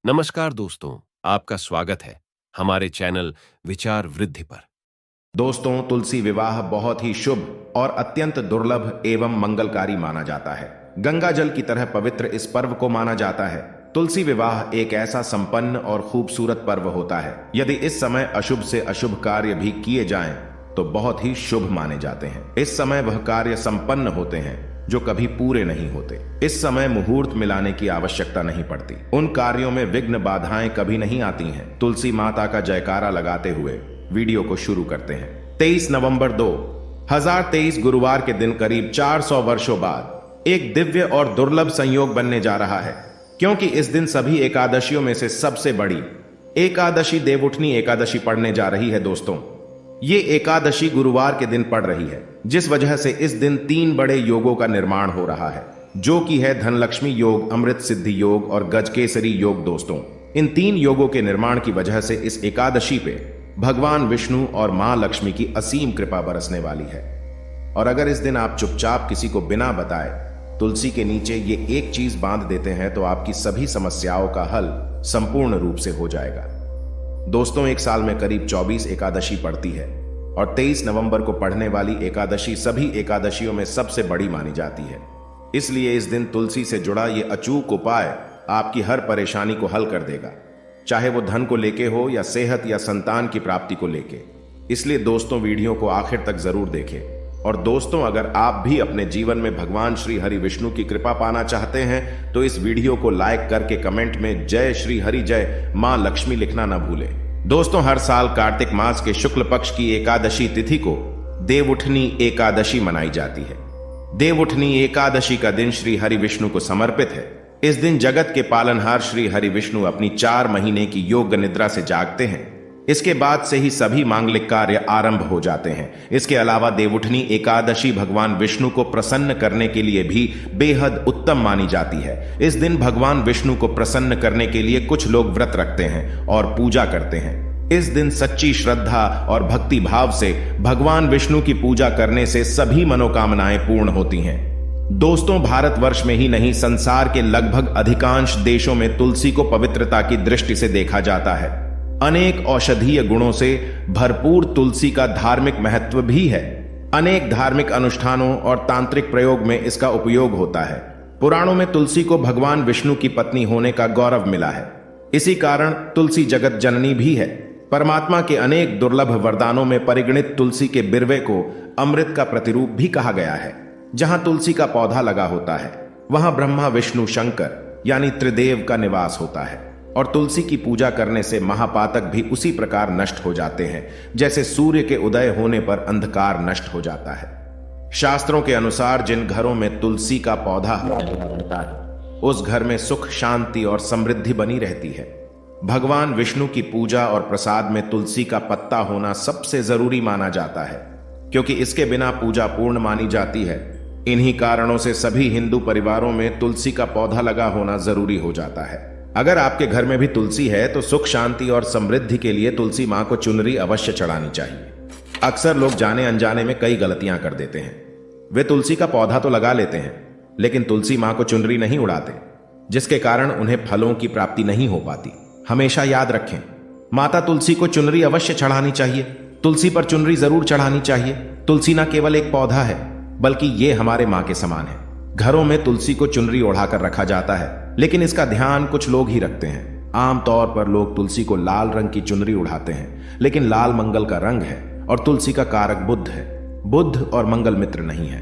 नमस्कार दोस्तों, आपका स्वागत है हमारे चैनल विचार वृद्धि पर। दोस्तों, तुलसी विवाह बहुत ही शुभ और अत्यंत दुर्लभ एवं मंगलकारी माना जाता है। गंगा जल की तरह पवित्र इस पर्व को माना जाता है। तुलसी विवाह एक ऐसा संपन्न और खूबसूरत पर्व होता है। यदि इस समय अशुभ से अशुभ कार्य भी किए जाएं, तो बहुत ही शुभ माने जाते हैं। इस समय वह कार्य संपन्न होते हैं जो कभी पूरे नहीं होते। इस समय मुहूर्त मिलाने की आवश्यकता नहीं पड़ती। उन कार्यों में विघ्न बाधाएं कभी नहीं आती हैं। तुलसी माता का जयकारा लगाते हुए वीडियो को शुरू करते हैं। 23 नवंबर 2023 गुरुवार के दिन करीब 400 वर्षों बाद एक दिव्य और दुर्लभ संयोग बनने जा रहा है, क्योंकि इस दिन सभी एकादशियों में से सबसे बड़ी एकादशी देवउठनी एकादशी पड़ने जा रही है। दोस्तों, ये एकादशी गुरुवार के दिन पड़ रही है, जिस वजह से इस दिन 3 बड़े योगों का निर्माण हो रहा है, जो कि है धनलक्ष्मी योग, अमृत सिद्धि योग और गजकेसरी योग। दोस्तों, इन 3 योगों के निर्माण की वजह से इस एकादशी पे भगवान विष्णु और मां लक्ष्मी की असीम कृपा बरसने वाली है। और अगर इस दिन आप चुपचाप किसी को बिना बताए तुलसी के नीचे ये एक चीज बांध देते हैं, तो आपकी सभी समस्याओं का हल संपूर्ण रूप से हो जाएगा। दोस्तों, एक साल में करीब 24 एकादशी पड़ती है और 23 नवंबर को पढ़ने वाली एकादशी सभी एकादशियों में सबसे बड़ी मानी जाती है। इसलिए इस दिन तुलसी से जुड़ा ये अचूक उपाय आपकी हर परेशानी को हल कर देगा, चाहे वो धन को लेके हो या सेहत या संतान की प्राप्ति को लेके। इसलिए दोस्तों, वीडियो को आखिर तक जरूर देखें। और दोस्तों, अगर आप भी अपने जीवन में भगवान श्री हरि विष्णु की कृपा पाना चाहते हैं, तो इस वीडियो को लाइक करके कमेंट में जय श्री हरि जय मां लक्ष्मी लिखना न भूलें। दोस्तों, हर साल कार्तिक मास के शुक्ल पक्ष की एकादशी तिथि को देवउठनी एकादशी मनाई जाती है। देवउठनी एकादशी का दिन श्री हरि विष्णु को समर्पित है। इस दिन जगत के पालनहार श्री हरि विष्णु अपनी 4 महीने की योग निद्रा से जागते हैं। इसके बाद से ही सभी मांगलिक कार्य आरंभ हो जाते हैं। इसके अलावा देवउठनी एकादशी भगवान विष्णु को प्रसन्न करने के लिए भी बेहद उत्तम मानी जाती है। इस दिन भगवान विष्णु को प्रसन्न करने के लिए कुछ लोग व्रत रखते हैं और पूजा करते हैं। इस दिन सच्ची श्रद्धा और भक्ति भाव से भगवान विष्णु की पूजा करने से सभी मनोकामनाएं पूर्ण होती हैं। दोस्तों, भारतवर्ष में ही नहीं, संसार के लगभग अधिकांश देशों में तुलसी को पवित्रता की दृष्टि से देखा जाता है। अनेक औषधीय गुणों से भरपूर तुलसी का धार्मिक महत्व भी है। अनेक धार्मिक अनुष्ठानों और तांत्रिक प्रयोग में इसका उपयोग होता है। पुराणों में तुलसी को भगवान विष्णु की पत्नी होने का गौरव मिला है। इसी कारण तुलसी जगत जननी भी है। परमात्मा के अनेक दुर्लभ वरदानों में परिगणित तुलसी के बिरवे को अमृत का प्रतिरूप भी कहा गया है। जहां तुलसी का पौधा लगा होता है, वहां ब्रह्मा विष्णु शंकर यानी त्रिदेव का निवास होता है। और तुलसी की पूजा करने से महापातक भी उसी प्रकार नष्ट हो जाते हैं, जैसे सूर्य के उदय होने पर अंधकार नष्ट हो जाता है। शास्त्रों के अनुसार जिन घरों में तुलसी का पौधा रहता है, उस घर में सुख, शांति और समृद्धि बनी रहती है। भगवान विष्णु की पूजा और प्रसाद में तुलसी का पत्ता होना सबसे जरूरी माना जाता है, क्योंकि इसके बिना पूजा पूर्ण मानी जाती है। इन्हीं कारणों से सभी हिंदू परिवारों में तुलसी का पौधा लगा होना जरूरी हो जाता है। अगर आपके घर में भी तुलसी है, तो सुख, शांति और समृद्धि के लिए तुलसी मां को चुनरी अवश्य चढ़ानी चाहिए। अक्सर लोग जाने अनजाने में कई गलतियां कर देते हैं। वे तुलसी का पौधा तो लगा लेते हैं, लेकिन तुलसी मां को चुनरी नहीं उड़ाते, जिसके कारण उन्हें फलों की प्राप्ति नहीं हो पाती। हमेशा याद रखें, माता तुलसी को चुनरी अवश्य चढ़ानी चाहिए। तुलसी पर चुनरी जरूर चढ़ानी चाहिए। तुलसी न केवल एक पौधा है, बल्कि ये हमारे मां के समान है। घरों में तुलसी को चुनरी ओढ़ाकर रखा जाता है, लेकिन इसका ध्यान कुछ लोग ही रखते हैं। आमतौर पर लोग तुलसी को लाल रंग की चुनरी उड़ाते हैं, लेकिन लाल मंगल का रंग है और तुलसी का कारक बुध है। बुध और मंगल मित्र नहीं है।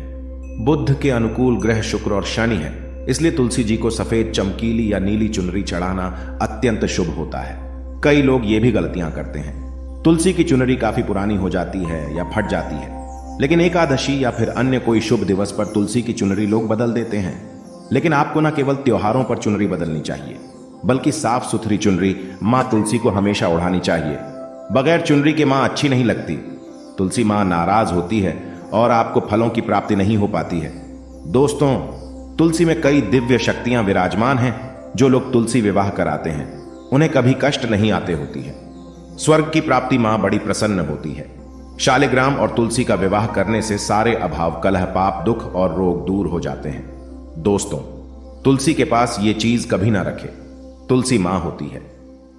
बुध के अनुकूल ग्रह शुक्र और शनि है। इसलिए तुलसी जी को सफेद, चमकीली या नीली चुनरी चढ़ाना अत्यंत शुभ होता है। कई लोग ये भी गलतियां करते हैं। तुलसी की चुनरी काफी पुरानी हो जाती है या फट जाती है, लेकिन एकादशी या फिर अन्य कोई शुभ दिवस पर तुलसी की चुनरी लोग बदल देते हैं। लेकिन आपको न केवल त्योहारों पर चुनरी बदलनी चाहिए, बल्कि साफ सुथरी चुनरी मां तुलसी को हमेशा ओढ़ानी चाहिए। बगैर चुनरी के मां अच्छी नहीं लगती। तुलसी मां नाराज होती है और आपको फलों की प्राप्ति नहीं हो पाती है। दोस्तों, तुलसी में कई दिव्य शक्तियां विराजमान हैं। जो लोग तुलसी विवाह कराते हैं, उन्हें कभी कष्ट नहीं आते होती है। स्वर्ग की प्राप्ति मां बड़ी प्रसन्न होती है। शालिग्राम और तुलसी का विवाह करने से सारे अभाव, कलह, पाप, दुख और रोग दूर हो जाते हैं। दोस्तों, तुलसी के पास ये चीज कभी ना रखें। तुलसी मां होती है।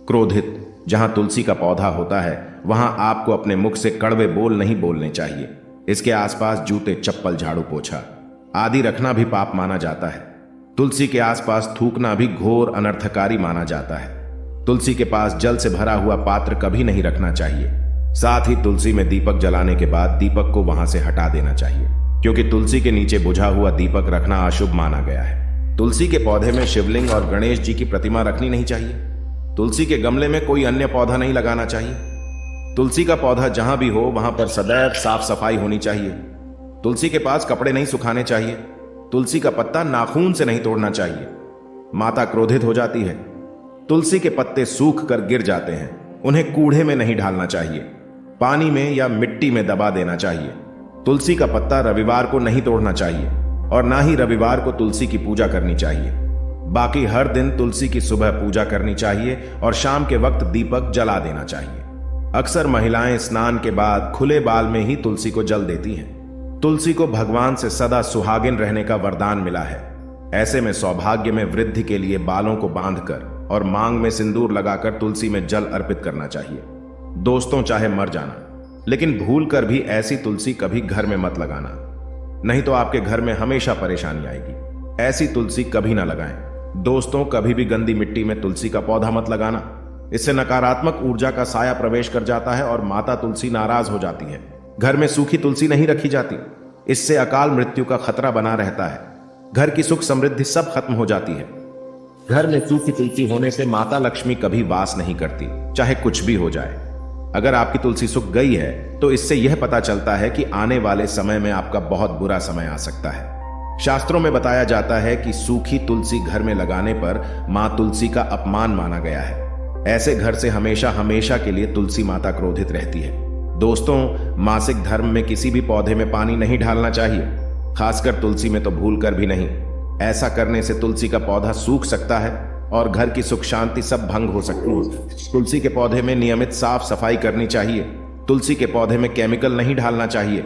क्रोधित जहां तुलसी का पौधा होता है वहां आपको अपने मुख से कड़वे बोल नहीं बोलने चाहिए। इसके आसपास जूते, चप्पल, झाड़ू पोछा आदि रखना भी पाप माना जाता है। तुलसी के आसपास थूकना भी घोर अनर्थकारी माना जाता है। तुलसी के पास जल से भरा हुआ पात्र कभी नहीं रखना चाहिए। साथ ही तुलसी में दीपक जलाने के बाद दीपक को वहां से हटा देना चाहिए, क्योंकि तुलसी के नीचे बुझा हुआ दीपक रखना अशुभ माना गया है। तुलसी के पौधे में शिवलिंग और गणेश जी की प्रतिमा रखनी नहीं चाहिए। तुलसी के गमले में कोई अन्य पौधा नहीं लगाना चाहिए। तुलसी का पौधा जहां भी हो वहां पर सदैव साफ सफाई होनी चाहिए। तुलसी के पास कपड़े नहीं सुखाने चाहिए। तुलसी का पत्ता नाखून से नहीं तोड़ना चाहिए, माता क्रोधित हो जाती है। तुलसी के पत्ते सूख कर गिर जाते हैं, उन्हें कूड़े में नहीं डालना चाहिए, पानी में या मिट्टी में दबा देना चाहिए। तुलसी का पत्ता रविवार को नहीं तोड़ना चाहिए और ना ही रविवार को तुलसी की पूजा करनी चाहिए। बाकी हर दिन तुलसी की सुबह पूजा करनी चाहिए और शाम के वक्त दीपक जला देना चाहिए। अक्सर महिलाएं स्नान के बाद खुले बाल में ही तुलसी को जल देती हैं। तुलसी को भगवान से सदा सुहागिन रहने का वरदान मिला है। ऐसे में सौभाग्य में वृद्धि के लिए बालों को बांधकर और मांग में सिंदूर लगाकर तुलसी में जल अर्पित करना चाहिए। दोस्तों, चाहे मर जाना, लेकिन भूल कर भी ऐसी तुलसी कभी घर में मत लगाना, नहीं तो आपके घर में हमेशा परेशानी आएगी। ऐसी तुलसी कभी ना लगाएं। दोस्तों, कभी भी गंदी मिट्टी में तुलसी का पौधा मत लगाना। इससे नकारात्मक ऊर्जा का साया प्रवेश कर जाता है और माता तुलसी नाराज हो जाती है। घर में सूखी तुलसी नहीं रखी जाती, इससे अकाल मृत्यु का खतरा बना रहता है। घर की सुख समृद्धि सब खत्म हो जाती है। घर में सूखी तुलसी होने से माता लक्ष्मी कभी वास नहीं करती, चाहे कुछ भी हो जाए। अगर आपकी तुलसी सूख गई है तो इससे यह पता चलता है कि आने वाले समय में आपका बहुत बुरा समय आ सकता है। शास्त्रों में बताया जाता है कि सूखी तुलसी घर में लगाने पर मां तुलसी का अपमान माना गया है। ऐसे घर से हमेशा हमेशा के लिए तुलसी माता क्रोधित रहती है। दोस्तों, मासिक धर्म में किसी भी पौधे में पानी नहीं डालना चाहिए, खासकर तुलसी में तो भूल कर भी नहीं। ऐसा करने से तुलसी का पौधा सूख सकता है और घर की सुख शांति सब भंग हो सकती है। तुलसी के पौधे में नियमित साफ सफाई करनी चाहिए। तुलसी के पौधे में केमिकल नहीं डालना चाहिए।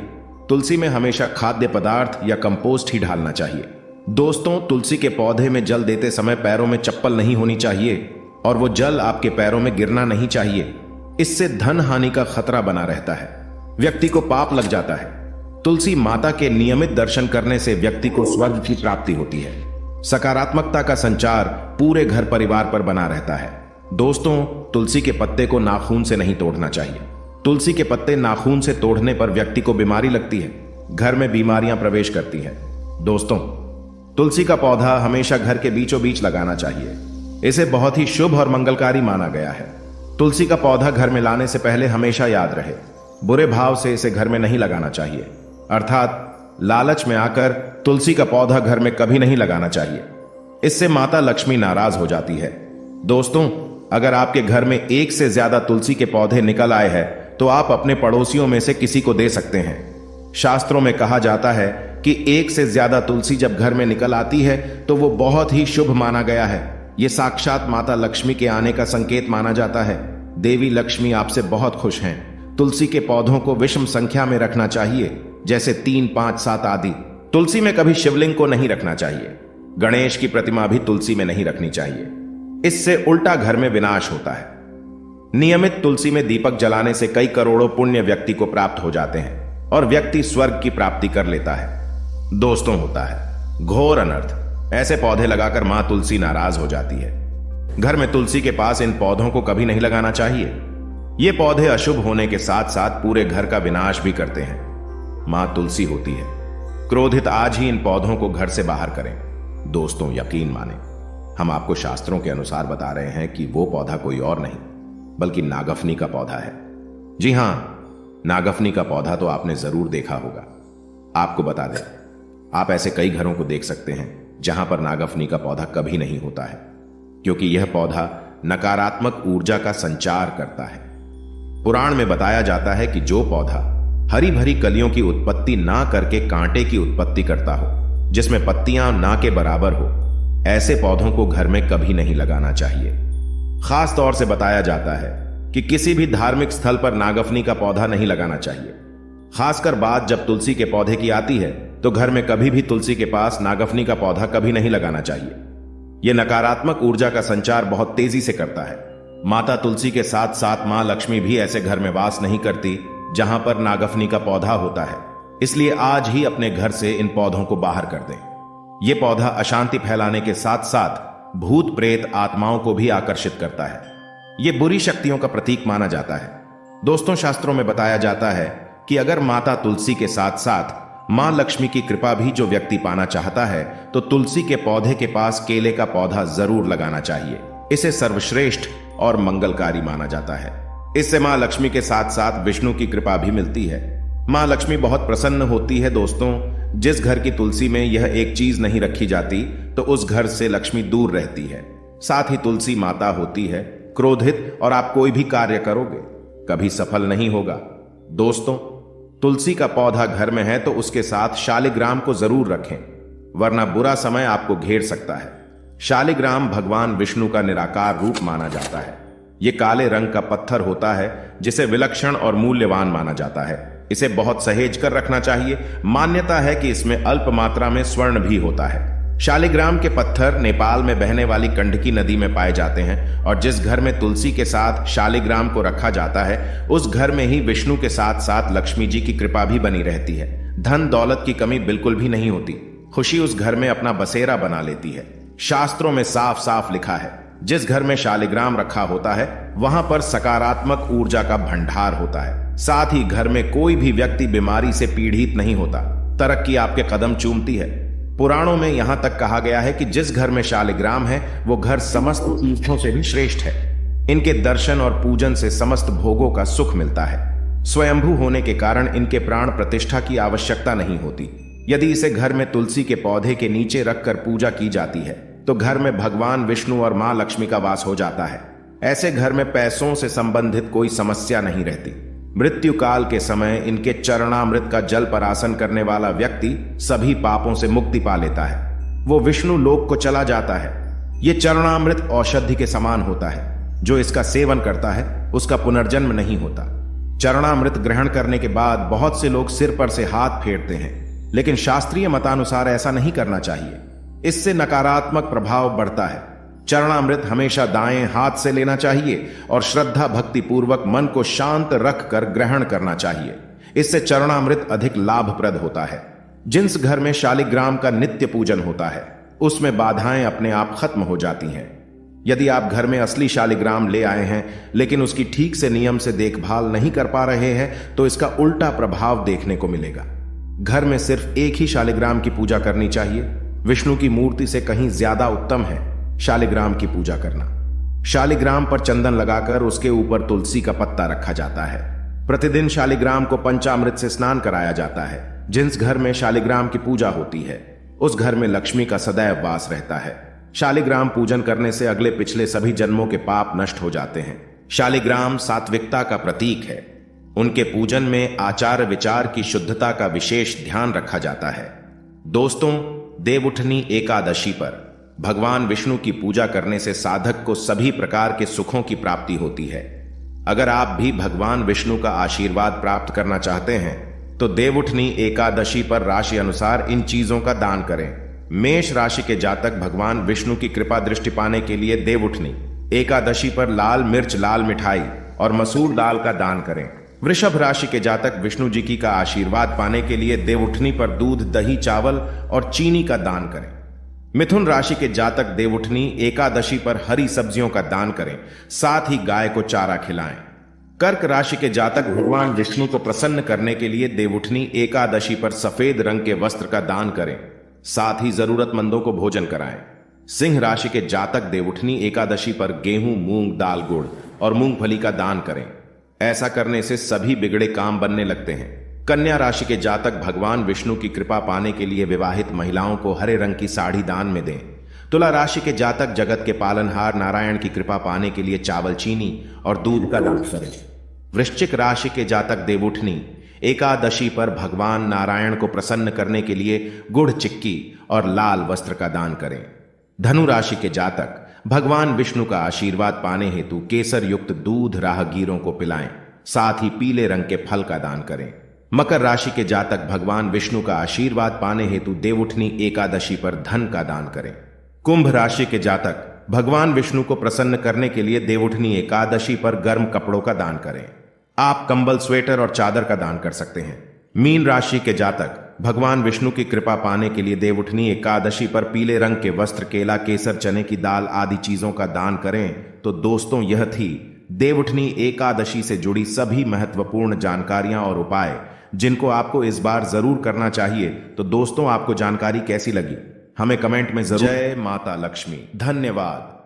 तुलसी में हमेशा खाद्य पदार्थ या कंपोस्ट ही डालना चाहिए। दोस्तों, तुलसी के पौधे में जल देते समय पैरों में चप्पल नहीं होनी चाहिए और वो जल आपके पैरों में गिरना नहीं चाहिए। इससे धन हानि का खतरा बना रहता है, व्यक्ति को पाप लग जाता है। तुलसी माता के नियमित दर्शन करने से व्यक्ति को स्वर्ग की प्राप्ति होती है। सकारात्मकता का संचार पूरे घर परिवार पर बना रहता है। दोस्तों, तुलसी के पत्ते को नाखून से नहीं तोड़ना चाहिए। तुलसी के पत्ते नाखून से तोड़ने पर व्यक्ति को बीमारी लगती है, घर में बीमारियां प्रवेश करती हैं। दोस्तों, तुलसी का पौधा हमेशा घर के बीचों बीच लगाना चाहिए। इसे बहुत ही शुभ और मंगलकारी माना गया है। तुलसी का पौधा घर में लाने से पहले हमेशा याद रहे, बुरे भाव से इसे घर में नहीं लगाना चाहिए, अर्थात लालच में आकर तुलसी का पौधा घर में कभी नहीं लगाना चाहिए। इससे माता लक्ष्मी नाराज हो जाती है। दोस्तों, अगर आपके घर में एक से ज्यादा तुलसी के पौधे निकल आए हैं तो आप अपने पड़ोसियों में से किसी को दे सकते हैं। शास्त्रों में कहा जाता है कि एक से ज्यादा तुलसी जब घर में निकल आती है तो वो बहुत ही शुभ माना गया है। ये साक्षात माता लक्ष्मी के आने का संकेत माना जाता है। देवी लक्ष्मी आपसे बहुत खुश हैं। तुलसी के पौधों को विषम संख्या में रखना चाहिए, जैसे 3, 5, 7 आदि। तुलसी में कभी शिवलिंग को नहीं रखना चाहिए। गणेश की प्रतिमा भी तुलसी में नहीं रखनी चाहिए, इससे उल्टा घर में विनाश होता है। नियमित तुलसी में दीपक जलाने से कई करोड़ों पुण्य व्यक्ति को प्राप्त हो जाते हैं और व्यक्ति स्वर्ग की प्राप्ति कर लेता है। दोस्तों, होता है घोर अनर्थ। ऐसे पौधे लगाकर मां तुलसी नाराज हो जाती है। घर में तुलसी के पास इन पौधों को कभी नहीं लगाना चाहिए। ये पौधे अशुभ होने के साथ साथ पूरे घर का विनाश भी करते हैं। मां तुलसी होती है क्रोधित। आज ही इन पौधों को घर से बाहर करें। दोस्तों, यकीन माने, हम आपको शास्त्रों के अनुसार बता रहे हैं कि वो पौधा कोई और नहीं बल्कि नागफनी का पौधा है। जी हां, नागफनी का पौधा तो आपने जरूर देखा होगा। आपको बता दें, आप ऐसे कई घरों को देख सकते हैं जहां पर नागफनी का पौधा कभी नहीं होता है, क्योंकि यह पौधा नकारात्मक ऊर्जा का संचार करता है। पुराण में बताया जाता है कि जो पौधा हरी भरी कलियों की उत्पत्ति ना करके कांटे की उत्पत्ति करता हो, जिसमें पत्तियां ना के बराबर हो, ऐसे पौधों को घर में कभी नहीं लगाना चाहिए। खास तौर से बताया जाता है कि किसी भी धार्मिक स्थल पर नागफनी का पौधा नहीं लगाना चाहिए। खासकर बात जब तुलसी के पौधे की आती है तो घर में कभी भी तुलसी के पास नागफनी का पौधा कभी नहीं लगाना चाहिए। ये नकारात्मक ऊर्जा का संचार बहुत तेजी से करता है। माता तुलसी के साथ साथ मां लक्ष्मी भी ऐसे घर में वास नहीं करती जहां पर नागफनी का पौधा होता है। इसलिए आज ही अपने घर से इन पौधों को बाहर कर दें। यह पौधा अशांति फैलाने के साथ साथ भूत प्रेत आत्माओं को भी आकर्षित करता है। यह बुरी शक्तियों का प्रतीक माना जाता है। दोस्तों, शास्त्रों में बताया जाता है कि अगर माता तुलसी के साथ साथ मां लक्ष्मी की कृपा भी जो व्यक्ति पाना चाहता है तो तुलसी के पौधे के पास केले का पौधा जरूर लगाना चाहिए। इसे सर्वश्रेष्ठ और मंगलकारी माना जाता है। इससे मां लक्ष्मी के साथ साथ विष्णु की कृपा भी मिलती है। मां लक्ष्मी बहुत प्रसन्न होती है। दोस्तों, जिस घर की तुलसी में यह एक चीज नहीं रखी जाती तो उस घर से लक्ष्मी दूर रहती है। साथ ही तुलसी माता होती है क्रोधित, और आप कोई भी कार्य करोगे कभी सफल नहीं होगा। दोस्तों, तुलसी का पौधा घर में है तो उसके साथ शालिग्राम को जरूर रखें, वरना बुरा समय आपको घेर सकता है। शालिग्राम भगवान विष्णु का निराकार रूप माना जाता है। यह काले रंग का पत्थर होता है जिसे विलक्षण और मूल्यवान माना जाता है। इसे बहुत सहेज कर रखना चाहिए। मान्यता है कि इसमें अल्प मात्रा में स्वर्ण भी होता है। शालिग्राम के पत्थर नेपाल में बहने वाली गंडकी नदी में पाए जाते हैं, और जिस घर में तुलसी के साथ शालिग्राम को रखा जाता है उस घर में ही विष्णु के साथ साथ लक्ष्मी जी की कृपा भी बनी रहती है। धन दौलत की कमी बिल्कुल भी नहीं होती। खुशी उस घर में अपना बसेरा बना लेती है। शास्त्रों में साफ साफ लिखा है, जिस घर में शालिग्राम रखा होता है वहां पर सकारात्मक ऊर्जा का भंडार होता है। साथ ही घर में कोई भी व्यक्ति बीमारी से पीड़ित नहीं होता। तरक्की आपके कदम चूमती है। पुराणों में यहां तक कहा गया है कि जिस घर में शालिग्राम है वो घर समस्त तीर्थों से भी श्रेष्ठ है। इनके दर्शन और पूजन से समस्त भोगों का सुख मिलता है। स्वयंभू होने के कारण इनके प्राण प्रतिष्ठा की आवश्यकता नहीं होती। यदि इसे घर में तुलसी के पौधे के नीचे रखकर पूजा की जाती है तो घर में भगवान विष्णु और मां लक्ष्मी का वास हो जाता है। ऐसे घर में पैसों से संबंधित कोई समस्या नहीं रहती। मृत्यु काल के समय इनके चरणामृत का जल पर आसन करने वाला व्यक्ति सभी पापों से मुक्ति पा लेता है। वो विष्णु लोक को चला जाता है। ये चरणामृत औषधि के समान होता है। जो इसका सेवन करता है उसका पुनर्जन्म नहीं होता। चरणामृत ग्रहण करने के बाद बहुत से लोग सिर पर से हाथ फेरते हैं, लेकिन शास्त्रीय मतानुसार ऐसा नहीं करना चाहिए। इससे नकारात्मक प्रभाव बढ़ता है। चरणामृत हमेशा दाएं हाथ से लेना चाहिए और श्रद्धा भक्ति पूर्वक मन को शांत रख कर ग्रहण करना चाहिए। इससे चरणामृत अधिक लाभप्रद होता है। जिस घर में शालिग्राम का नित्य पूजन होता है उसमें बाधाएं अपने आप खत्म हो जाती हैं। यदि आप घर में असली शालिग्राम ले आए हैं लेकिन उसकी ठीक से नियम से देखभाल नहीं कर पा रहे हैं तो इसका उल्टा प्रभाव देखने को मिलेगा। घर में सिर्फ एक ही शालिग्राम की पूजा करनी चाहिए। विष्णु की मूर्ति से कहीं ज्यादा उत्तम है शालिग्राम की पूजा करना। शालिग्राम पर चंदन लगाकर उसके ऊपर तुलसी का पत्ता रखा जाता है। प्रतिदिन शालिग्राम को पंचामृत से स्नान कराया जाता है। जिस घर में शालिग्राम की पूजा होती है उस घर में लक्ष्मी का सदैव वास रहता है। शालिग्राम पूजन करने से अगले पिछले सभी जन्मों के पाप नष्ट हो जाते हैं। शालिग्राम सात्विकता का प्रतीक है। उनके पूजन में आचार विचार की शुद्धता का विशेष ध्यान रखा जाता है। दोस्तों, देवउठनी एकादशी पर भगवान विष्णु की पूजा करने से साधक को सभी प्रकार के सुखों की प्राप्ति होती है। अगर आप भी भगवान विष्णु का आशीर्वाद प्राप्त करना चाहते हैं तो देवउठनी एकादशी पर राशि अनुसार इन चीजों का दान करें। मेष राशि के जातक भगवान विष्णु की कृपा दृष्टि पाने के लिए देवउठनी एकादशी पर लाल मिर्च, लाल मिठाई और मसूर दाल का दान करें। वृषभ राशि के जातक विष्णु जी की का आशीर्वाद पाने के लिए देवउठनी पर दूध, दही, चावल और चीनी का दान करें। मिथुन राशि के जातक देवउठनी एकादशी पर हरी सब्जियों का दान करें, साथ ही गाय को चारा खिलाएं। कर्क राशि के जातक भगवान विष्णु को प्रसन्न करने के लिए देवउठनी एकादशी पर सफेद रंग के वस्त्र का दान करें, साथ ही जरूरतमंदों को भोजन कराएं। सिंह राशि के जातक देवउठनी एकादशी पर गेहूं, मूंग दाल, गुड़ और मूंगफली का दान करें। ऐसा करने से सभी बिगड़े काम बनने लगते हैं। कन्या राशि के जातक भगवान विष्णु की कृपा पाने के लिए विवाहित महिलाओं को हरे रंग की साड़ी दान में दें। तुला राशि के जातक जगत के पालनहार नारायण की कृपा पाने के लिए चावल, चीनी और दूध का दान करें। वृश्चिक राशि के जातक देवउठनी एकादशी पर भगवान नारायण को प्रसन्न करने के लिए गुड़, चिक्की और लाल वस्त्र का दान करें। धनु राशि के जातक भगवान विष्णु का आशीर्वाद पाने हेतु केसर युक्त दूध राहगीरों को पिलाएं, साथ ही पीले रंग के फल का दान करें। मकर राशि के जातक भगवान विष्णु का आशीर्वाद पाने हेतु देवउठनी एकादशी पर धन का दान करें। कुंभ राशि के जातक भगवान विष्णु को प्रसन्न करने के लिए देवउठनी एकादशी पर गर्म कपड़ों का दान करें। आप कंबल, स्वेटर और चादर का दान कर सकते हैं। मीन राशि के जातक भगवान विष्णु की कृपा पाने के लिए देवउठनी एकादशी पर पीले रंग के वस्त्र, केला, केसर, चने की दाल आदि चीजों का दान करें। तो दोस्तों, यह थी देवउठनी एकादशी से जुड़ी सभी महत्वपूर्ण जानकारियां और उपाय जिनको आपको इस बार जरूर करना चाहिए। तो दोस्तों, आपको जानकारी कैसी लगी हमें कमेंट में जरूर। जय माता लक्ष्मी। धन्यवाद।